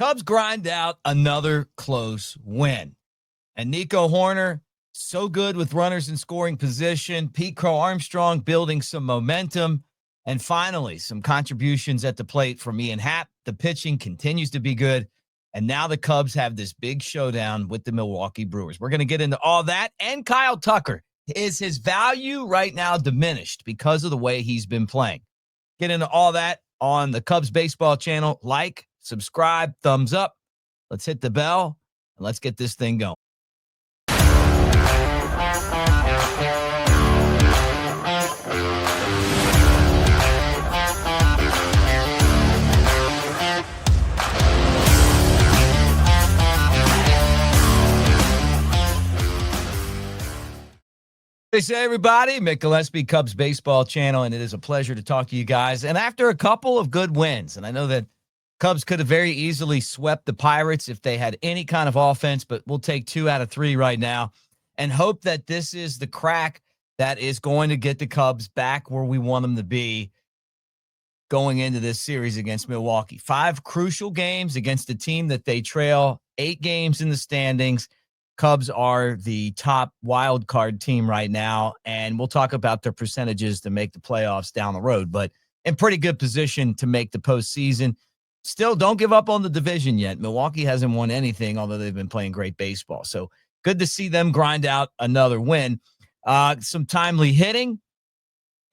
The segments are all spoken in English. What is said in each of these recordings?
Cubs grind out another close win. And Nico Hoerner, so good with runners in scoring position. Pete Crow Armstrong building some momentum. And finally, some contributions at the plate from Ian Happ. The pitching continues to be good. And now the Cubs have this big showdown with the Milwaukee Brewers. We're going to get into all that. And Kyle Tucker. Is his value right now diminished because of the way he's been playing? Get into all that on the Cubs baseball channel. Like, subscribe, thumbs up. Let's hit the bell, and let's get this thing going. Hey, everybody, Mick Gillespie, Cubs baseball channel, and it is a pleasure to talk to you guys. And after a couple of good wins, and I know that Cubs could have very easily swept the Pirates if they had any kind of offense, but we'll take 2 out of 3 right now and hope that this is the crack that is going to get the Cubs back where we want them to be going into this series against Milwaukee. 5 crucial games against a team that they trail 8 games in the standings. Cubs are the top wild card team right now, and we'll talk about their percentages to make the playoffs down the road, but in pretty good position to make the postseason. Still, don't give up on the division yet. Milwaukee hasn't won anything, although they've been playing great baseball. So good to see them grind out another win. Some timely hitting.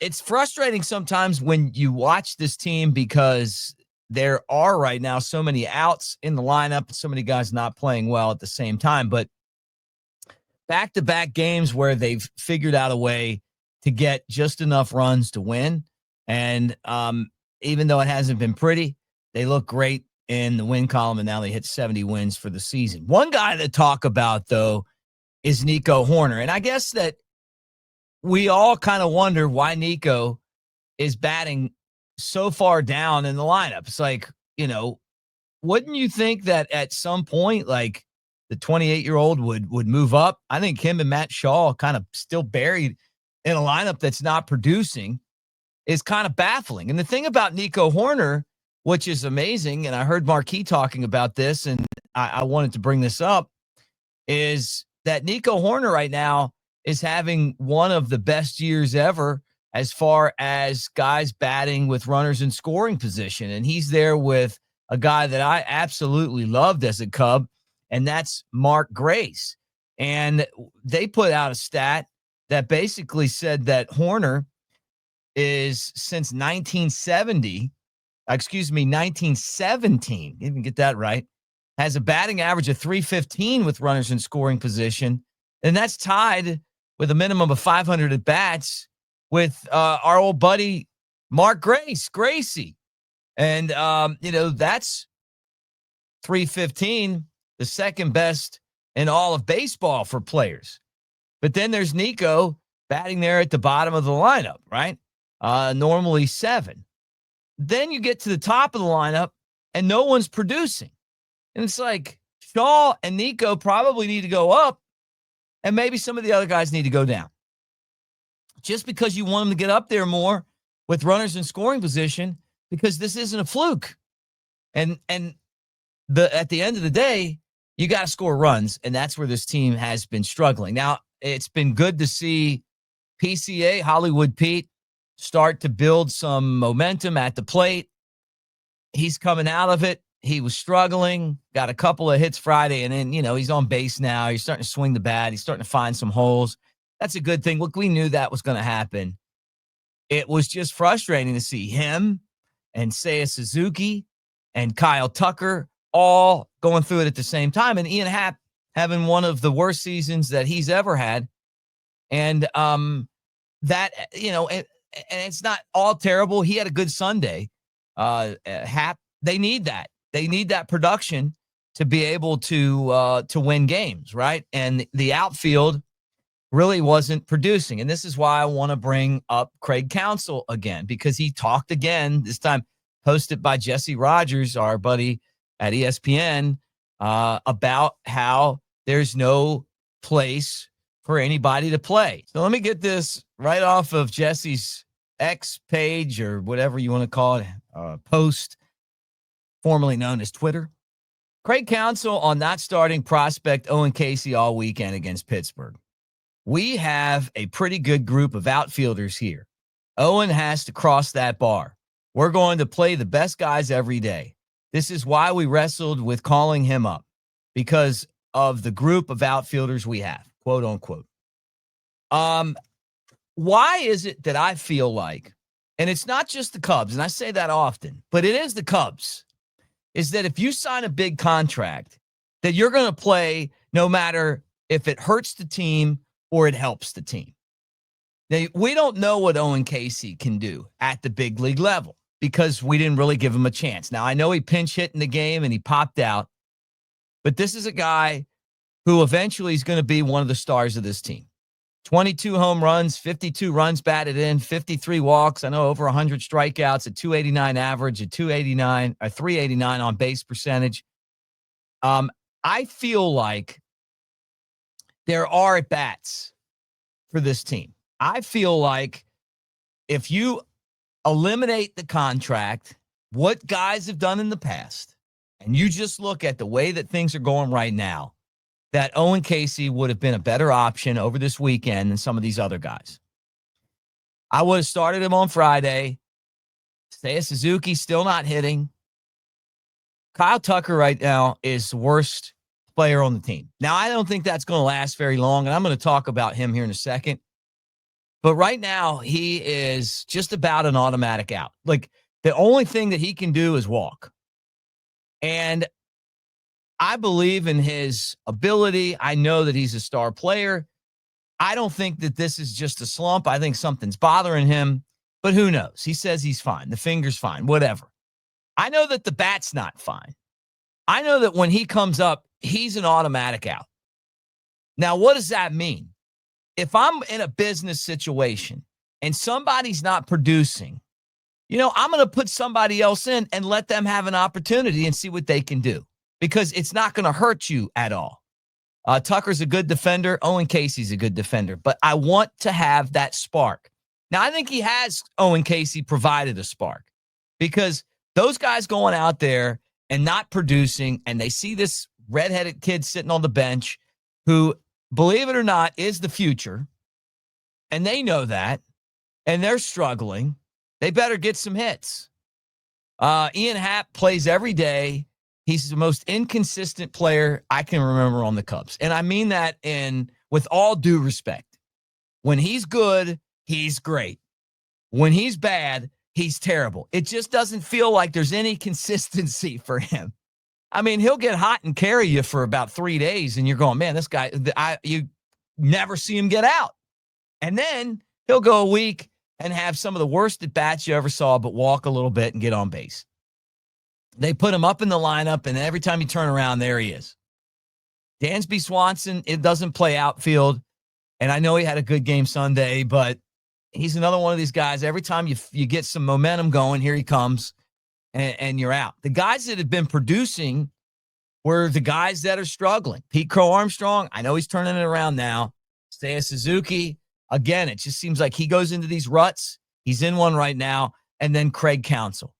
It's frustrating sometimes when you watch this team because there are right now so many outs in the lineup, so many guys not playing well at the same time, but back-to-back games where they've figured out a way to get just enough runs to win. And even though it hasn't been pretty, they look great in the win column, and now they hit 70 wins for the season. One guy to talk about, though, is Nico Hoerner. And I guess that we all kind of wonder why Nico is batting so far down in the lineup. It's like, wouldn't you think that at some point, like, the 28-year-old would move up? I think him and Matt Shaw kind of still buried in a lineup that's not producing is kind of baffling. And the thing about Nico Hoerner, which is amazing, and I heard Marquis talking about this, and I wanted to bring this up, is that Nico Hoerner right now is having one of the best years ever as far as guys batting with runners in scoring position. And he's there with a guy that I absolutely loved as a Cub, and that's Mark Grace. And they put out a stat that basically said that Hoerner is since 1917, didn't get that right, has a batting average of .315 with runners in scoring position. And that's tied with a minimum of 500 at-bats with our old buddy Mark Caissie. And, that's .315, the second best in all of baseball for players. But then there's Nico batting there at the bottom of the lineup, right? Normally 7. Then you get to the top of the lineup and no one's producing. And it's like Shaw and Nico probably need to go up, and maybe some of the other guys need to go down. Just because you want them to get up there more with runners in scoring position, because this isn't a fluke. And at the end of the day, you got to score runs, and that's where this team has been struggling. Now, it's been good to see PCA, Hollywood Pete, start to build some momentum at the plate. He's coming out of it. He was struggling, got a couple of hits Friday, and then, he's on base now. He's starting to swing the bat. He's starting to find some holes. That's a good thing. Look, we knew that was going to happen. It was just frustrating to see him and Seiya Suzuki and Kyle Tucker all going through it at the same time. And Ian Happ having one of the worst seasons that he's ever had. And that, and it's not all terrible. He had a good Sunday. Happ, they need that. They need that production to be able to win games, right? And the outfield really wasn't producing. And this is why I want to bring up Craig Counsell again, because he talked again, this time hosted by Jesse Rogers, our buddy at ESPN, about how there's no place for anybody to play. So let me get this right off of Jesse's X page, or whatever you want to call it, post, formerly known as Twitter. Craig Counsell on not starting prospect Owen Caissie all weekend against Pittsburgh. We have a pretty good group of outfielders here. Owen has to cross that bar. We're going to play the best guys every day. This is why we wrestled with calling him up, because of the group of outfielders we have, quote unquote. Why is it that I feel like, and it's not just the Cubs, and I say that often, but it is the Cubs, is that if you sign a big contract, that you're going to play no matter if it hurts the team or it helps the team. Now, we don't know what Owen Caissie can do at the big league level because we didn't really give him a chance. Now, I know he pinch hit in the game and he popped out, but this is a guy who eventually is going to be one of the stars of this team. 22 home runs, 52 runs batted in, 53 walks. I know over 100 strikeouts, a 289 average, a 389 on base percentage. I feel like there are at-bats for this team. I feel like if you eliminate the contract, what guys have done in the past, and you just look at the way that things are going right now, that Owen Caissie would have been a better option over this weekend than some of these other guys. I would have started him on Friday. Seiya Suzuki still not hitting. Kyle Tucker right now is the worst player on the team. Now, I don't think that's going to last very long, and I'm going to talk about him here in a second. But right now, he is just about an automatic out. Like, the only thing that he can do is walk. And I believe in his ability. I know that he's a star player. I don't think that this is just a slump. I think something's bothering him, but who knows? He says he's fine. The finger's fine, whatever. I know that the bat's not fine. I know that when he comes up, he's an automatic out. Now, what does that mean? If I'm in a business situation and somebody's not producing, I'm going to put somebody else in and let them have an opportunity and see what they can do, because it's not going to hurt you at all. Tucker's a good defender. Owen Caissie's a good defender, but I want to have that spark. Now, I think Owen Caissie provided a spark, because those guys going out there and not producing, and they see this redheaded kid sitting on the bench who, believe it or not, is the future, and they know that, and they're struggling. They better get some hits. Ian Happ plays every day. He's the most inconsistent player I can remember on the Cubs. And I mean that with all due respect. When he's good, he's great. When he's bad, he's terrible. It just doesn't feel like there's any consistency for him. I mean, he'll get hot and carry you for about 3 days, and you're going, man, this guy, you never see him get out. And then he'll go a week and have some of the worst at-bats you ever saw, but walk a little bit and get on base. They put him up in the lineup, and every time you turn around, there he is. Dansby Swanson, it doesn't play outfield, and I know he had a good game Sunday, but he's another one of these guys. Every time you get some momentum going, here he comes, and you're out. The guys that have been producing were the guys that are struggling. Pete Crow Armstrong, I know he's turning it around now. Seiya Suzuki, again, it just seems like he goes into these ruts. He's in one right now. And then Craig Counsell,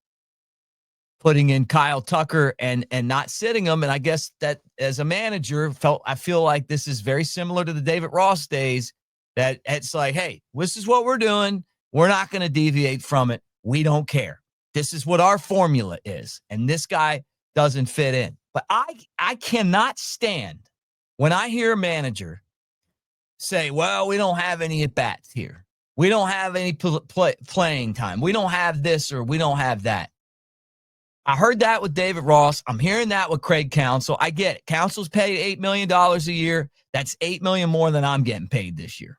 putting in Kyle Tucker and not sitting him. And I guess that as a manager, I feel like this is very similar to the David Ross days, that it's like, hey, this is what we're doing. We're not going to deviate from it. We don't care. This is what our formula is. And this guy doesn't fit in. But I cannot stand when I hear a manager say, well, we don't have any at-bats here. We don't have any playing time. We don't have this or we don't have that. I heard that with David Ross. I'm hearing that with Craig Counsell. I get it. Counsell's paid $8 million a year. That's $8 million more than I'm getting paid this year.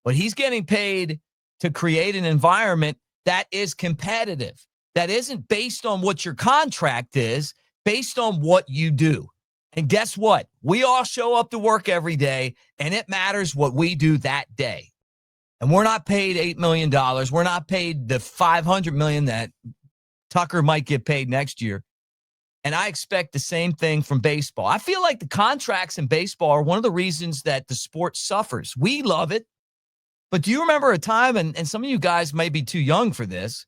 But he's getting paid to create an environment that is competitive, that isn't based on what your contract is, based on what you do. And guess what? We all show up to work every day, and it matters what we do that day. And we're not paid $8 million. We're not paid the $500 million that Tucker might get paid next year. And I expect the same thing from baseball. I feel like the contracts in baseball are one of the reasons that the sport suffers. We love it. But do you remember a time, and some of you guys may be too young for this,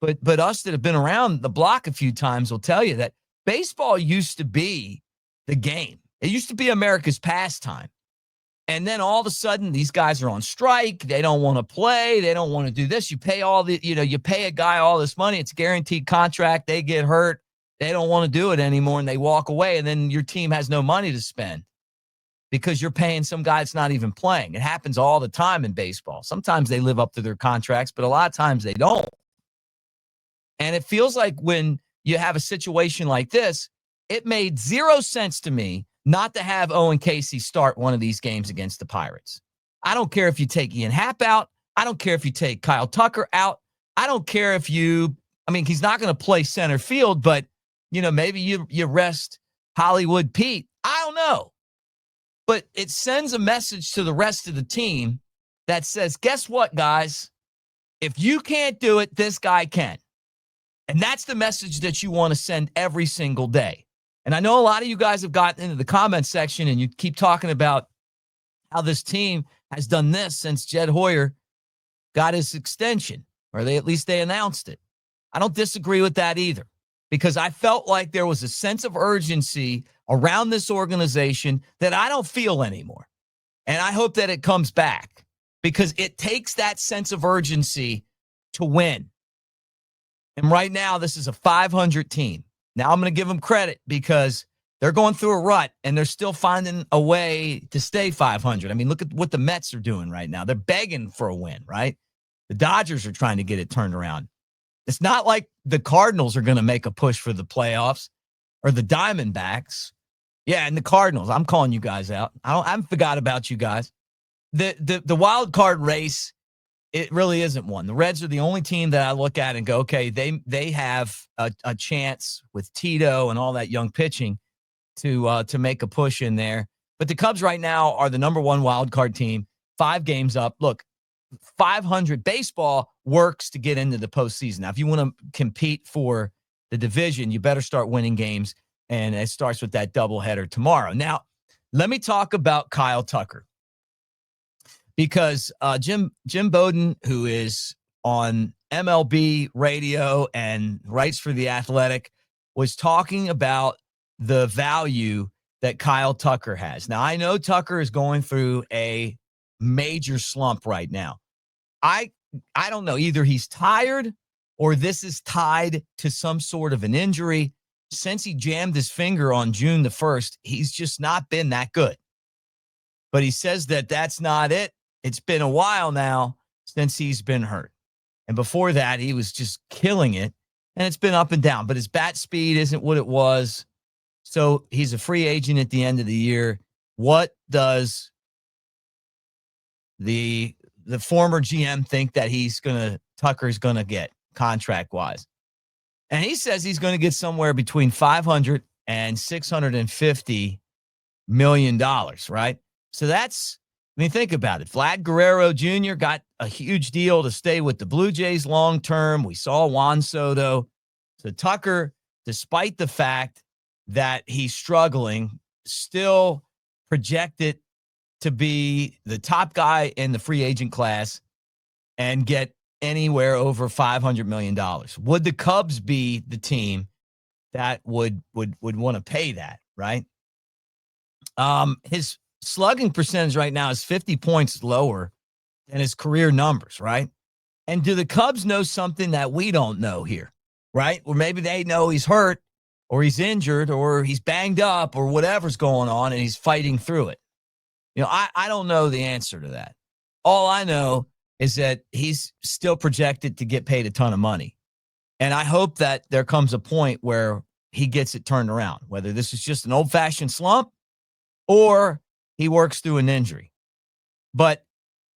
but us that have been around the block a few times will tell you that baseball used to be the game. It used to be America's pastime. And then all of a sudden, these guys are on strike. They don't want to play. They don't want to do this. You pay you pay a guy all this money. It's a guaranteed contract. They get hurt. They don't want to do it anymore, and they walk away. And then your team has no money to spend because you're paying some guy that's not even playing. It happens all the time in baseball. Sometimes they live up to their contracts, but a lot of times they don't. And it feels like when you have a situation like this, it made zero sense to me not to have Owen Caissie start one of these games against the Pirates. I don't care if you take Ian Happ out. I don't care if you take Kyle Tucker out. I don't care if he's not going to play center field, but, maybe you rest Hollywood Pete. I don't know. But it sends a message to the rest of the team that says, guess what, guys? If you can't do it, this guy can. And that's the message that you want to send every single day. And I know a lot of you guys have gotten into the comment section and you keep talking about how this team has done this since Jed Hoyer got his extension, or at least they announced it. I don't disagree with that either, because I felt like there was a sense of urgency around this organization that I don't feel anymore. And I hope that it comes back, because it takes that sense of urgency to win. And right now, this is a 500 team. Now I'm going to give them credit because they're going through a rut and they're still finding a way to stay 500. I mean, look at what the Mets are doing right now. They're begging for a win, right? The Dodgers are trying to get it turned around. It's not like the Cardinals are going to make a push for the playoffs, or the Diamondbacks. Yeah, and the Cardinals. I'm calling you guys out. I haven't forgot about you guys. The wild card race, it really isn't one. The Reds are the only team that I look at and go, okay, they have a chance with Tito and all that young pitching to make a push in there. But the Cubs right now are the number one wild card team, 5 games up. Look, 500 baseball works to get into the postseason. Now, if you want to compete for the division, you better start winning games, and it starts with that doubleheader tomorrow. Now, let me talk about Kyle Tucker. Because Jim Bowden, who is on MLB radio and writes for The Athletic, was talking about the value that Kyle Tucker has. Now, I know Tucker is going through a major slump right now. I don't know. Either he's tired or this is tied to some sort of an injury. Since he jammed his finger on June the 1st, he's just not been that good. But he says that that's not it. It's been a while now since he's been hurt. And before that, he was just killing it. And it's been up and down. But his bat speed isn't what it was. So he's a free agent at the end of the year. What does the former GM think that Tucker's going to get contract-wise? And he says he's going to get somewhere between $500 and $650 million, right? So that's, think about it. Vlad Guerrero Jr. got a huge deal to stay with the Blue Jays long-term. We saw Juan Soto. So Tucker, despite the fact that he's struggling, still projected to be the top guy in the free agent class and get anywhere over $500 million. Would the Cubs be the team that would want to pay that, right? His slugging percentage right now is 50 points lower than his career numbers, right? And do the Cubs know something that we don't know here, right? Or maybe they know he's hurt or he's injured or he's banged up or whatever's going on and he's fighting through it. I don't know the answer to that. All I know is that he's still projected to get paid a ton of money. And I hope that there comes a point where he gets it turned around, whether this is just an old-fashioned slump or he works through an injury. But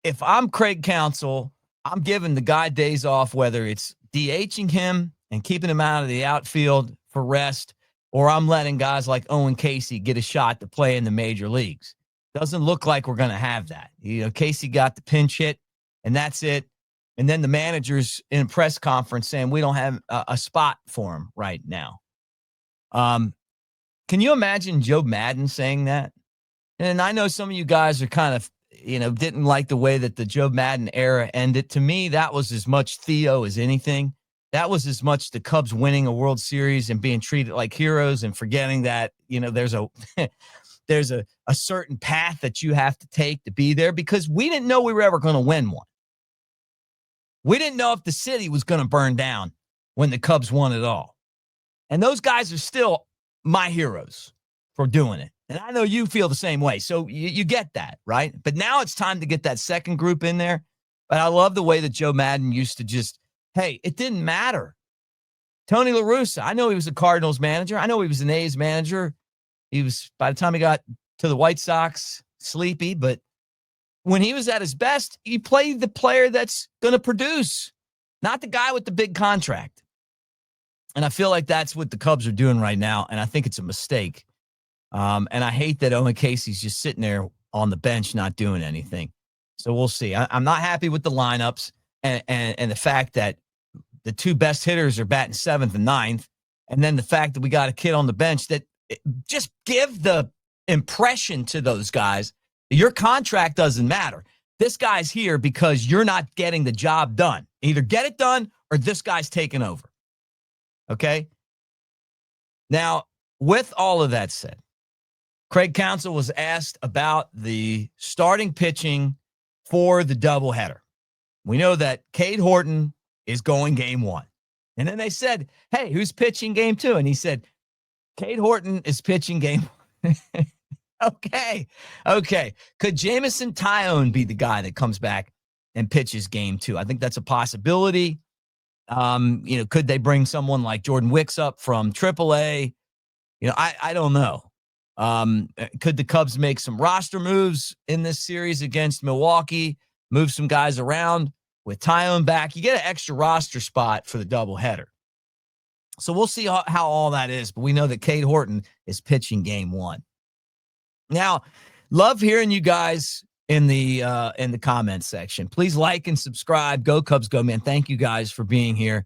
if I'm Craig Counsell, I'm giving the guy days off, whether it's DHing him and keeping him out of the outfield for rest, or I'm letting guys like Owen Caissie get a shot to play in the major leagues. Doesn't look like we're going to have that. Caissie got the pinch hit, and that's it. And then the manager's in a press conference saying we don't have a spot for him right now. Can you imagine Joe Madden saying that? And I know some of you guys are kind of, didn't like the way that the Joe Madden era ended. To me, that was as much Theo as anything. that was as much the Cubs winning a World Series and being treated like heroes and forgetting that, there's a there's a certain path that you have to take to be there, because we didn't know we were ever going to win one. We didn't know if the city was going to burn down when the Cubs won it all. And those guys are still my heroes for doing it. And I know you feel the same way. So you get that, right? But now it's time to get that second group in there. But I love the way that Joe Madden used to just, hey, it didn't matter. Tony La Russa, I know he was a Cardinals manager. I know he was an A's manager. He was, by the time he got to the White Sox, sleepy. But when he was at his best, he played the player that's going to produce, not the guy with the big contract. And I feel like that's what the Cubs are doing right now, and I think it's a mistake. And I hate that Owen Caissie's just sitting there on the bench not doing anything. So we'll see. I'm not happy with the lineups and the fact that the two best hitters are batting 7th and 9th, and then the fact that we got a kid on the bench that just give the impression to those guys that your contract doesn't matter. This guy's here because you're not getting the job done. Either get it done or this guy's taking over. Okay? Now, with all of that said, Craig Counsell was asked about the starting pitching for the doubleheader. We know that Cade Horton is going game 1. And then they said, hey, who's pitching game 2? And he said, Cade Horton is pitching game 1. Okay. Could Jameson Tyone be the guy that comes back and pitches game 2? I think that's a possibility. Could they bring someone like Jordan Wicks up from AAA? I don't know. Could the Cubs make some roster moves in this series against Milwaukee, move some guys around with Tyone back? You get an extra roster spot for the doubleheader. So we'll see how all that is, but we know that Cade Horton is pitching game 1. Now, love hearing you guys in the comments section. Please like and subscribe. Go Cubs, go, man. Thank you guys for being here.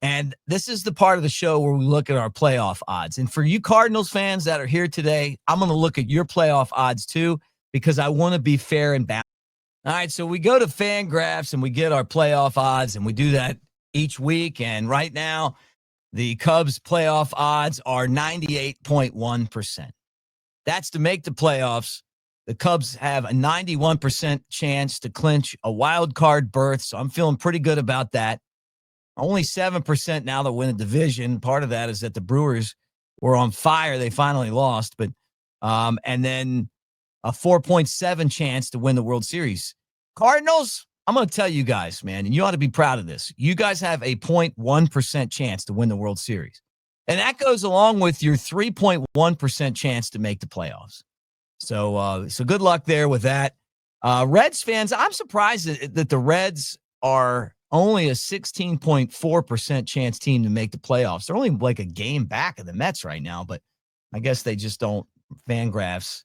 And this is the part of the show where we look at our playoff odds. And for you Cardinals fans that are here today, I'm going to look at your playoff odds too, because I want to be fair and balanced. All right, so we go to FanGraphs and we get our playoff odds, and we do that each week. And right now, the Cubs playoff odds are 98.1%. That's to make the playoffs. The Cubs have a 91% chance to clinch a wild card berth, so I'm feeling pretty good about that. Only 7% now that win the division. Part of that is that the Brewers were on fire. They finally lost, but and then a 4.7 chance to win the World Series. Cardinals, I'm going to tell you guys, man, and you ought to be proud of this. You guys have a 0.1% chance to win the World Series. And that goes along with your 3.1% chance to make the playoffs. So good luck there with that. Reds fans, I'm surprised that the Reds are only a 16.4% chance team to make the playoffs. They're only like a game back of the Mets right now, but I guess they just don't. FanGraphs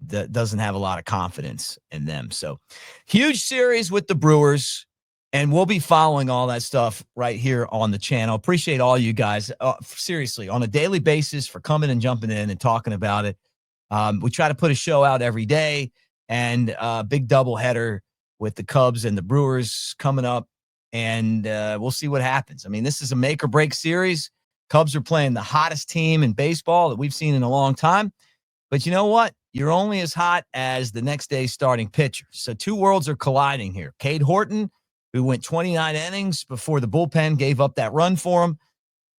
that doesn't have a lot of confidence in them. So huge series with the Brewers, and we'll be following all that stuff right here on the channel. Appreciate all you guys, seriously, on a daily basis for coming and jumping in and talking about it. We try to put a show out every day, and big doubleheader with the Cubs and the Brewers coming up, and we'll see what happens. I mean, this is a make or break series. Cubs are playing the hottest team in baseball that we've seen in a long time. But you know what? You're only as hot as the next day's starting pitcher. So two worlds are colliding here. Cade Horton, who went 29 innings before the bullpen gave up that run for him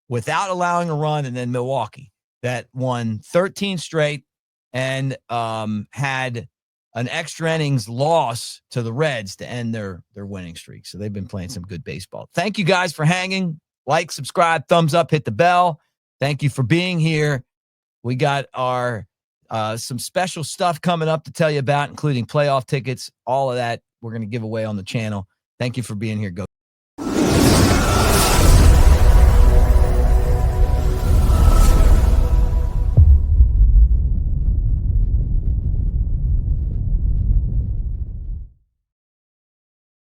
without allowing a run, and then Milwaukee that won 13 straight and had an extra innings loss to the Reds to end their winning streak. So they've been playing some good baseball. Thank you guys for hanging. Like, subscribe, thumbs up, hit the bell. Thank you for being here. We got our some special stuff coming up to tell you about, including playoff tickets, all of that we're going to give away on the channel. Thank you for being here. Go.